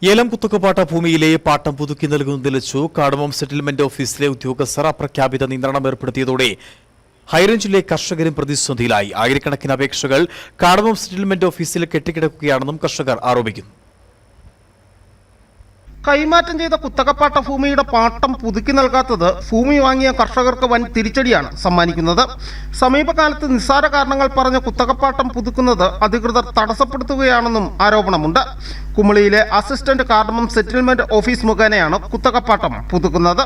ഏലം കുത്തകപ്പാട്ട ഭൂമിയിലെ പാട്ടം പുതുക്കി നൽകുന്നതിലച്ചു കാടമം സെറ്റിൽമെന്റ് ഓഫീസിലെ ഉദ്യോഗസ്ഥർ അപ്രഖ്യാപിത നിയന്ത്രണം ഏർപ്പെടുത്തിയതോടെ ഹൈറേഞ്ചിലെ കർഷകരും പ്രതിസന്ധിയിലായി. ആയിരക്കണക്കിന് അപേക്ഷകൾ കാടമം സെറ്റിൽമെന്റ് ഓഫീസിൽ കെട്ടിക്കിടക്കുകയാണെന്നും കർഷകർ ആരോപിക്കുന്നു. കൈമാറ്റം ചെയ്ത കുത്തകപ്പാട്ട ഭൂമിയുടെ പാട്ടം പുതുക്കി നൽകാത്തത് ഭൂമി വാങ്ങിയ കർഷകർക്ക് വൻ തിരിച്ചടിയാണ് സമ്മാനിക്കുന്നത്. സമീപകാലത്ത് നിസ്സാര കാരണങ്ങൾ പറഞ്ഞ് കുത്തകപ്പാട്ടം പുതുക്കുന്നത് അധികൃതർ തടസ്സപ്പെടുത്തുകയാണെന്നും ആരോപണമുണ്ട്. കുമളിയിലെ അസിസ്റ്റന്റ് കാർഡമം സെറ്റിൽമെന്റ് ഓഫീസ് മുഖേനയാണ് കുത്തകപ്പാട്ടം പുതുക്കുന്നത്.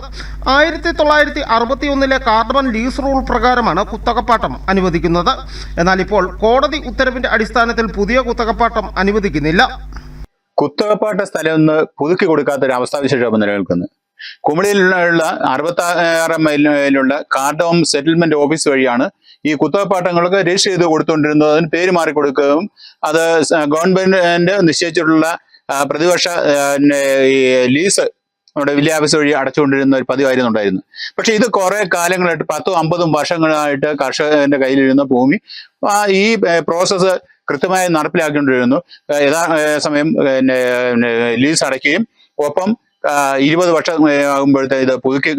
1961 കാർഡമം ലീസ് റൂൾ പ്രകാരമാണ് കുത്തകപ്പാട്ടം അനുവദിക്കുന്നത്. എന്നാൽ ഇപ്പോൾ കോടതി ഉത്തരവിന്റെ അടിസ്ഥാനത്തിൽ പുതിയ കുത്തകപ്പാട്ടം അനുവദിക്കുന്നില്ല. കുത്തകപ്പാട്ട സ്ഥലം ഒന്ന് പുതുക്കി കൊടുക്കാത്ത ഒരു അവസ്ഥാവിശേഷം നിലനിൽക്കുന്നത്. കുമളിയിലുള്ള 66 മൈലിലുള്ള കാർഡമം സെറ്റിൽമെന്റ് ഓഫീസ് വഴിയാണ് ഈ കുത്തകപ്പാട്ടങ്ങൾക്ക് രജിസ്റ്റർ ചെയ്ത് കൊടുത്തുകൊണ്ടിരുന്നത്. അതിന് പേര് മാറി കൊടുക്കുകയും അത് ഗവൺമെന്റ് നിശ്ചയിച്ചിട്ടുള്ള പ്രതിവർഷ ഈ ലീസ് നമ്മുടെ വില്ലേജ് ഓഫീസ് വഴി അടച്ചുകൊണ്ടിരുന്ന ഒരു പതിവായിരുന്നുണ്ടായിരുന്നു. പക്ഷെ ഇത് കുറെ കാലങ്ങളായിട്ട് 10-50 വർഷങ്ങളായിട്ട് കർഷകന്റെ കയ്യിലിരുന്ന ഭൂമി ഈ പ്രോസസ്സ് കൃത്യമായി നടപ്പിലാക്കേണ്ടിയിരുന്നു. സമയം ലീസ് അടയ്ക്കുകയും ഒപ്പം 20 വർഷം ആകുമ്പോഴത്തെ ഇത് പുതുക്കി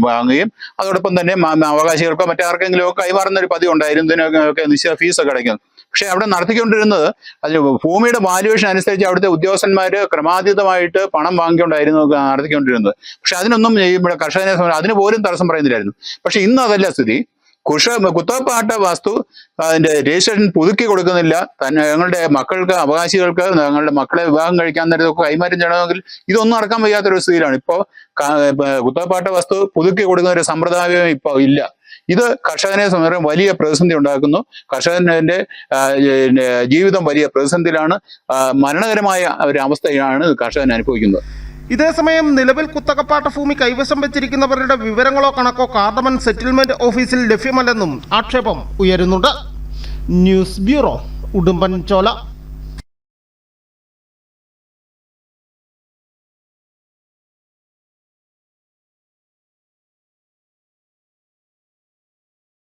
വാങ്ങുകയും അതോടൊപ്പം തന്നെ അവകാശികൾക്കോ മറ്റാർക്കെങ്കിലും ഒക്കെ കൈമാറുന്ന ഒരു പതിവ് ഉണ്ടായിരുന്നു. ഇതിനൊക്കെ നിശ്ചിത ഫീസൊക്കെ അടയ്ക്കുന്നു. പക്ഷെ അവിടെ നടത്തിക്കൊണ്ടിരുന്നത് അതിന് ഭൂമിയുടെ വാല്യുവേഷൻ അനുസരിച്ച് അവിടുത്തെ ഉദ്യോഗസ്ഥന്മാര് ക്രമാതീതമായിട്ട് പണം വാങ്ങിക്കൊണ്ടായിരുന്നു നടത്തിക്കൊണ്ടിരുന്നത്. പക്ഷെ അതിനൊന്നും ഇവിടെ കർഷകനെ അതിന് പോലും തടസ്സം പറയുന്നില്ലായിരുന്നു. പക്ഷെ ഇന്ന് അതല്ല സ്ഥിതി. കുത്തകപ്പാട്ട വസ്തു അതിന്റെ രജിസ്ട്രേഷൻ പുതുക്കി കൊടുക്കുന്നില്ല. ഞങ്ങളുടെ മക്കൾക്ക് അവകാശികൾക്ക് ഞങ്ങളുടെ മക്കളെ വിവാഹം കഴിക്കാൻ നേരത്തൊക്കെ കൈമാറ്റം ചെയ്യണമെങ്കിൽ ഇതൊന്നും നടക്കാൻ വയ്യാത്തൊരു സ്ഥിതിയിലാണ്. ഇപ്പോൾ കുത്തകപ്പാട്ട വസ്തു പുതുക്കി കൊടുക്കുന്ന ഒരു സമ്പ്രദായം ഇപ്പോൾ ഇല്ല. ഇത് കർഷകനെ സംബന്ധിച്ച് വലിയ പ്രതിസന്ധി ഉണ്ടാക്കുന്നു. കർഷകന്റെ ജീവിതം വലിയ പ്രതിസന്ധിയിലാണ്. മരണകരമായ ഒരു അവസ്ഥയാണ് കർഷകൻ അനുഭവിക്കുന്നത്. ഇതേസമയം നിലവിൽ കുത്തകപ്പാട്ട ഭൂമി കൈവശം വെച്ചിരിക്കുന്നവരുടെ വിവരങ്ങളോ കണക്കോ കാർഡമം സെറ്റിൽമെന്റ് ഓഫീസിൽ ലഭ്യമല്ലെന്നും ആക്ഷേപം ഉയരുന്നുണ്ട്. News bureau, Udumbanchola.